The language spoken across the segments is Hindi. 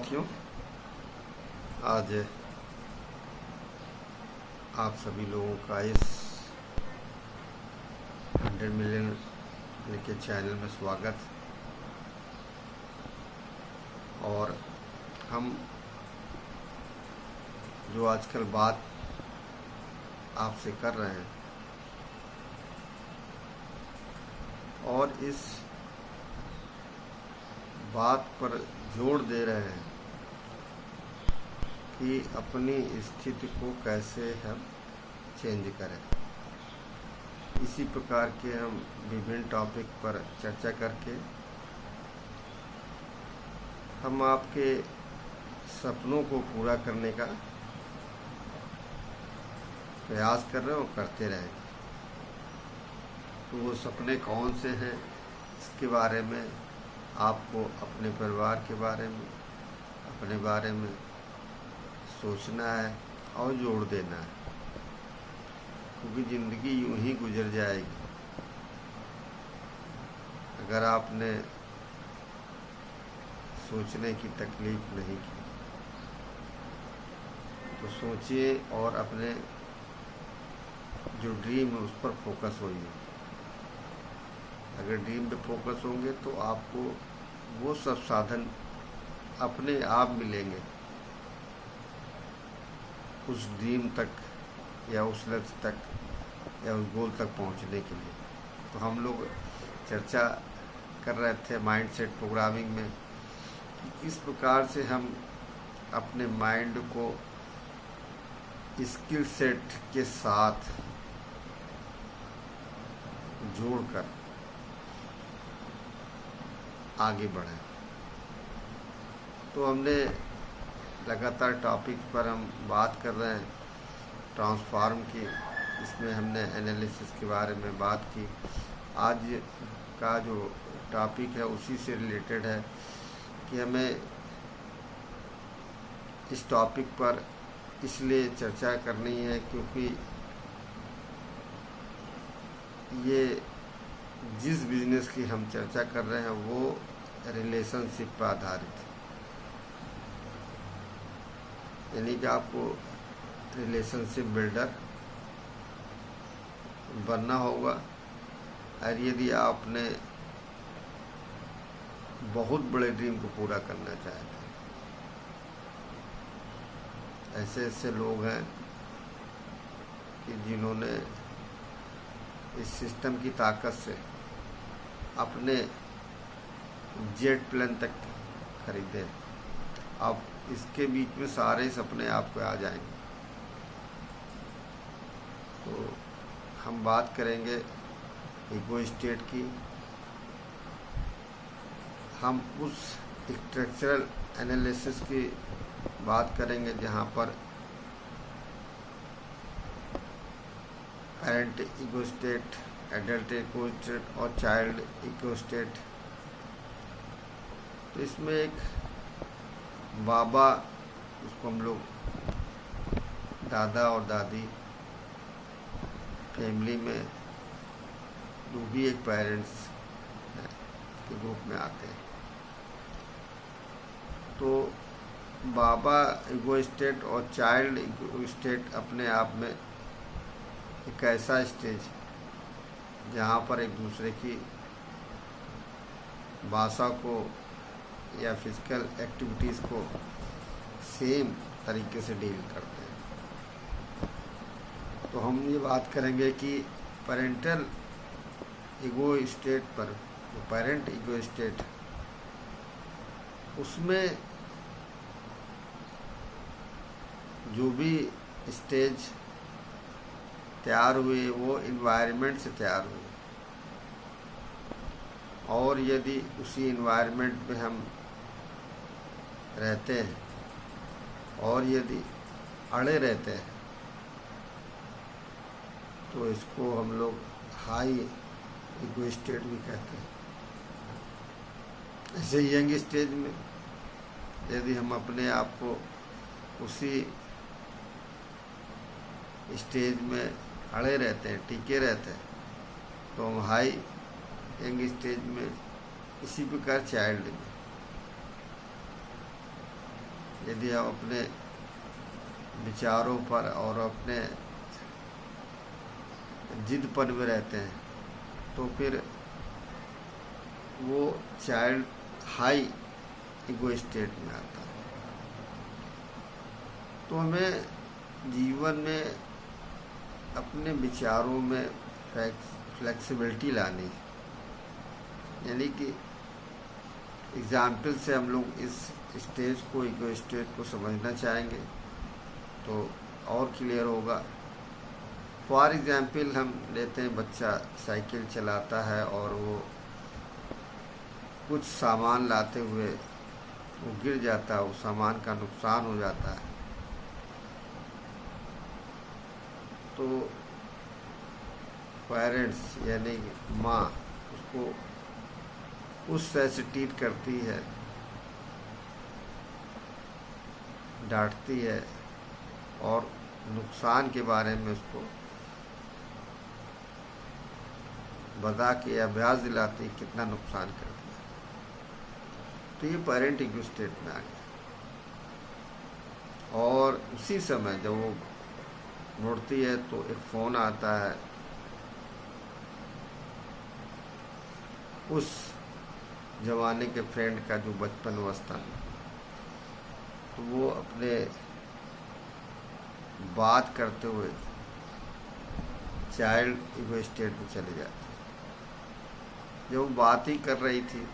साथियों, आज आप सभी लोगों का इस 100 मिलियन के चैनल में स्वागत। और हम जो आजकल बात आपसे कर रहे हैं और इस बात पर जोर दे रहे हैं कि अपनी स्थिति को कैसे हम चेंज करें। इसी प्रकार के हम विभिन्न टॉपिक पर चर्चा करके हम आपके सपनों को पूरा करने का प्रयास कर रहे हैं और करते रहेंगे। तो वो सपने कौन से हैं, इसके बारे में आपको अपने परिवार के बारे में, अपने बारे में सोचना है और जोड़ देना है, क्योंकि ज़िंदगी यूं ही गुजर जाएगी अगर आपने सोचने की तकलीफ नहीं की। तो सोचिए और अपने जो ड्रीम है उस पर फोकस होइए। अगर ड्रीम पे फोकस होंगे तो आपको वो सब साधन अपने आप मिलेंगे उस ड्रीम तक या उस लक्ष्य तक या उस गोल तक पहुंचने के लिए। तो हम लोग चर्चा कर रहे थे माइंडसेट प्रोग्रामिंग में कि किस प्रकार से हम अपने माइंड को स्किल सेट के साथ जोड़कर आगे बढ़ें। तो हमने लगातार टॉपिक पर हम बात कर रहे हैं ट्रांसफॉर्म की। इसमें हमने एनालिसिस के बारे में बात की। आज का जो टॉपिक है उसी से रिलेटेड है कि हमें इस टॉपिक पर इसलिए चर्चा करनी है क्योंकि ये जिस बिजनेस की हम चर्चा कर रहे हैं वो रिलेशनशिप पर आधारित है। यानी कि आपको रिलेशनशिप बिल्डर बनना होगा। और यदि आपने बहुत बड़े ड्रीम को पूरा करना चाहते हैं, ऐसे ऐसे लोग हैं कि जिन्होंने इस सिस्टम की ताकत से अपने जेट प्लेन तक खरीदे। अब इसके बीच में सारे सपने आपको आ जाएंगे। तो हम बात करेंगे ईगो स्टेट की। हम उस स्ट्रक्चरल एनालिसिस की बात करेंगे जहाँ पर parent ego state, adult ego state और चाइल्ड ईगो स्टेट। तो इसमें एक बाबा, उसको हम लोग दादा और दादी फैमिली में जो भी एक पेरेंट्स के ग्रुप में आते हैं। तो बाबा ईगो स्टेट और चाइल्ड ईगो स्टेट अपने आप में एक ऐसा स्टेज जहाँ पर एक दूसरे की भाषा को या फिजिकल एक्टिविटीज़ को सेम तरीके से डील करते हैं। तो हम ये बात करेंगे कि पेरेंटल ईगो स्टेट पर, जो पेरेंट ईगो स्टेट, उसमें जो भी स्टेज तैयार हुए वो इन्वायरमेंट से तैयार हुए। और यदि उसी इन्वायरमेंट में हम रहते हैं और यदि अड़े रहते हैं तो इसको हम लोग हाई ईगो स्टेट भी कहते हैं। ऐसे यंग स्टेज में यदि हम अपने आप को उसी स्टेज में अड़े रहते हैं, टिके रहते हैं, तो हम हाई यंग स्टेज में, इसी प्रकार चाइल्ड में यदि हम अपने विचारों पर और अपने जिदपन में रहते हैं तो फिर वो चाइल्ड हाई ईगो स्टेट में आता है। तो हमें जीवन में अपने विचारों में फ्लेक्सिबिलिटी लानी है। यानी कि एग्जाम्पल से हम लोग इस स्टेज को, ईगो स्टेज को समझना चाहेंगे तो और क्लियर होगा। फॉर एग्जाम्पल हम लेते हैं, बच्चा साइकिल चलाता है और वो कुछ सामान लाते हुए वो गिर जाता है, उस सामान का नुकसान हो जाता है। तो पेरेंट्स यानी माँ उसको उस तरह से ट्रीट करती है, डांटती है और नुकसान के बारे में उसको बता के अभ्यास दिलाती कितना नुकसान कर दिया। तो ये पेरेंट ईगो स्टेट में आ गया। और उसी समय जब वो मुड़ती है तो एक फ़ोन आता है उस जमाने के फ्रेंड का जो बचपन अवस्था में, तो वो अपने बात करते हुए चाइल्ड ईगो स्टेट में चले जाती। जब वो बात ही कर रही थी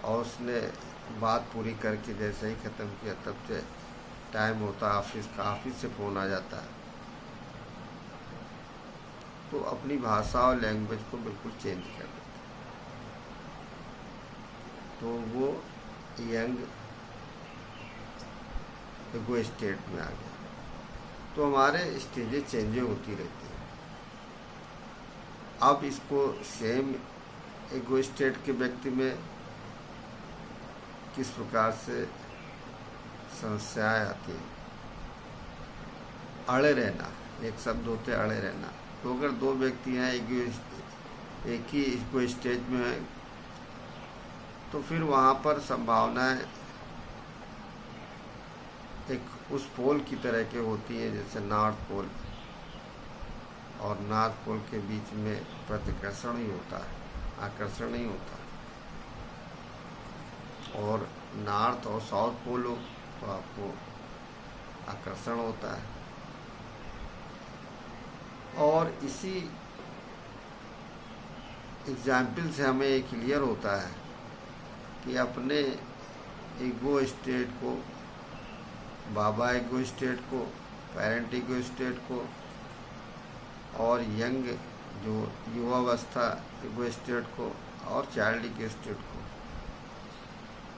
और उसने बात पूरी करके जैसे ही ख़त्म किया तब से टाइम होता ऑफिस का, ऑफिस से फ़ोन आ जाता है, तो अपनी भाषा और लैंग्वेज को बिल्कुल चेंज कर देता। तो वो यंग ईगो स्टेट में आ गया। तो हमारे स्टेजेस चेंज होती रहती हैं। अब इसको सेम ईगो स्टेट के व्यक्ति में किस प्रकार से समस्याएं आती हैं। अड़े रहना, एक शब्द होते अड़े रहना। तो अगर दो व्यक्ति हैं एक ही ईगो स्टेज में है तो फिर वहाँ पर संभावनाएं एक उस पोल की तरह के होती है जैसे नॉर्थ पोल और नॉर्थ पोल के बीच में प्रतिकर्षण ही होता है, आकर्षण नहीं होता। और नॉर्थ और साउथ पोल हो तो आपको आकर्षण होता है। और इसी एग्जाम्पल से हमें ये क्लियर होता है कि अपने ईगो स्टेट को, बाबा ईगो स्टेट को, पेरेंट ईगो स्टेट को और यंग जो युवावस्था ईगो स्टेट को और चाइल्ड ईगो स्टेट को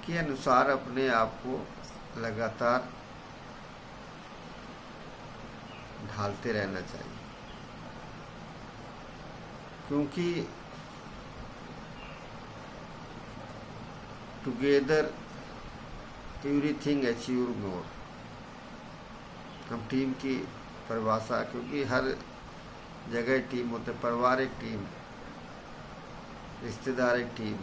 के अनुसार अपने आप को लगातार ढालते रहना चाहिए। क्योंकि टुगेदर एवरीथिंग अचीव मोर, हम टीम की परिभाषा, क्योंकि हर जगह टीम होते, परिवार एक टीम, रिश्तेदार एक टीम,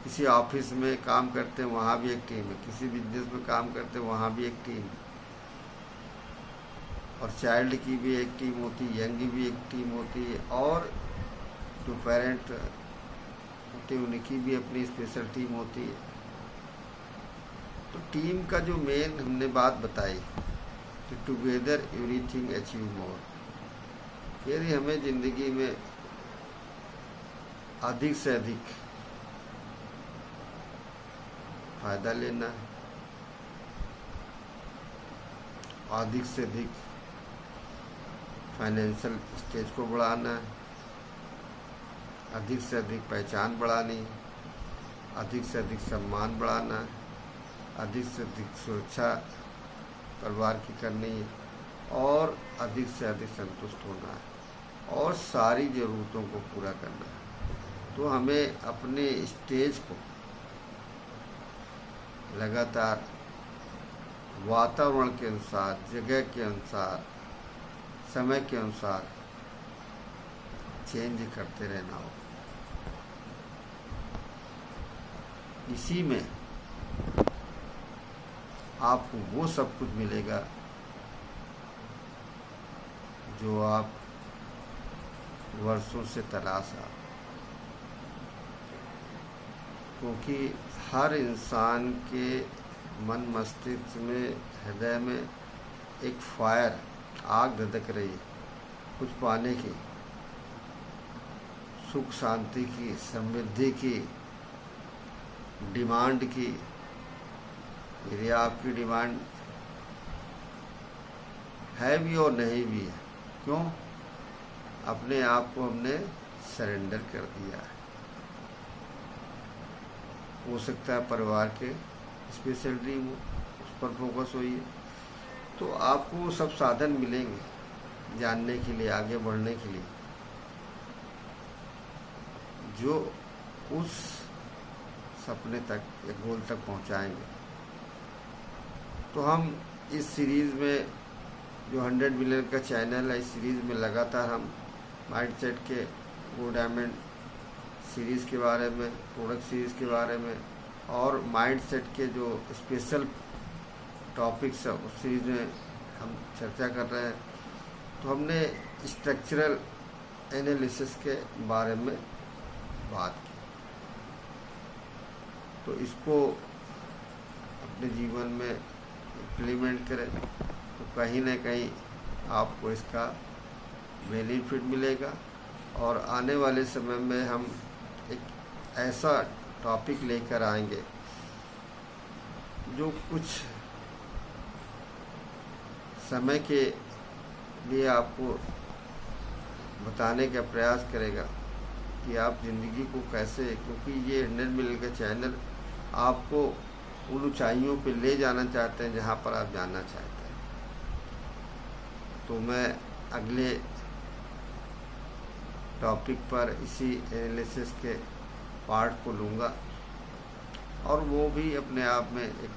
किसी ऑफिस में काम करते हैं वहाँ भी एक टीम है, किसी बिजनेस में काम करते हैं वहाँ भी एक टीम है। और चाइल्ड की भी एक टीम होती है, यंग की भी एक टीम होती है, और जो पेरेंट होते हैं उनकी भी अपनी स्पेशल टीम होती है। तो टीम का जो मेन हमने बात बताई कि टुगेदर एवरीथिंग अचीव मोर। यदि हमें ज़िंदगी में अधिक से अधिक फायदा लेना है, अधिक से अधिक फाइनेंशियल स्टेज को बढ़ाना है, अधिक से अधिक पहचान बढ़ानी है, अधिक से अधिक सम्मान बढ़ाना है, अधिक से अधिक सुरक्षा परिवार की करनी है और अधिक से अधिक संतुष्ट होना है और सारी ज़रूरतों को पूरा करना है। तो हमें अपने स्टेज को लगातार वातावरण के अनुसार, जगह के अनुसार, समय के अनुसार चेंज करते रहना हो। इसी में आपको वो सब कुछ मिलेगा जो आप वर्षों से तलाश रहा। क्योंकि हर इंसान के मन मस्तिष्क में, हृदय में एक फायर, आग धधक रही है कुछ पाने की, सुख शांति की, समृद्धि की, डिमांड की। यदि आपकी डिमांड है भी और नहीं भी है, क्यों? अपने आप को हमने सरेंडर कर दिया है। हो सकता है परिवार के स्पेशल ड्रीम हो, उस पर फोकस होइए, तो आपको वो सब साधन मिलेंगे जानने के लिए, आगे बढ़ने के लिए, जो उस सपने तक या गोल तक पहुंचाएंगे। तो हम इस सीरीज़ में, जो 100 मिलियन का चैनल है, इस सीरीज़ में लगातार हम माइंडसेट के गो डायमंड सीरीज़ के बारे में, प्रोडक्ट सीरीज़ के बारे में और माइंडसेट के जो स्पेशल टॉपिक्स है उस सीरीज़ में हम चर्चा कर रहे हैं। तो हमने स्ट्रक्चरल एनालिसिस के बारे में बात की, तो इसको अपने जीवन में इम्प्लीमेंट करें तो कहीं ना कहीं आपको इसका बेनिफिट मिलेगा। और आने वाले समय में हम एक ऐसा टॉपिक लेकर आएंगे जो कुछ समय के लिए आपको बताने का प्रयास करेगा कि आप ज़िंदगी को कैसे, क्योंकि ये 100 मिलियन का चैनल आपको उन ऊंचाइयों पे ले जाना चाहते हैं जहाँ पर आप जाना चाहते हैं। तो मैं अगले टॉपिक पर इसी एनालिसिस के पार्ट को लूँगा, और वो भी अपने आप में एक,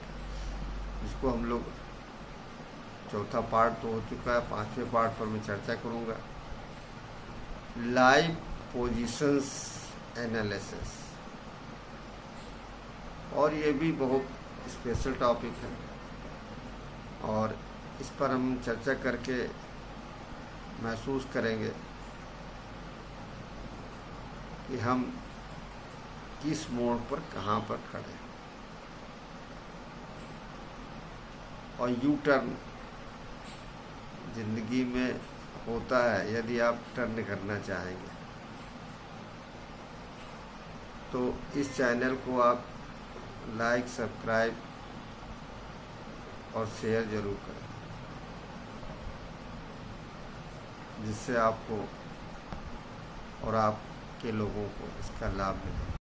जिसको हम लोग, चौथा पार्ट तो हो चुका है, 5वें पार्ट पर मैं चर्चा करूँगा, लाइव पोजीशंस एनालिसिस। और ये भी बहुत स्पेशल टॉपिक है और इस पर हम चर्चा करके महसूस करेंगे कि हम किस मोड़ पर कहाँ पर खड़े हैं। और यू टर्न जिंदगी में होता है यदि आप टर्न करना चाहेंगे। तो इस चैनल को आप लाइक, सब्सक्राइब और शेयर जरूर करें, जिससे आपको और आपके लोगों को इसका लाभ मिले।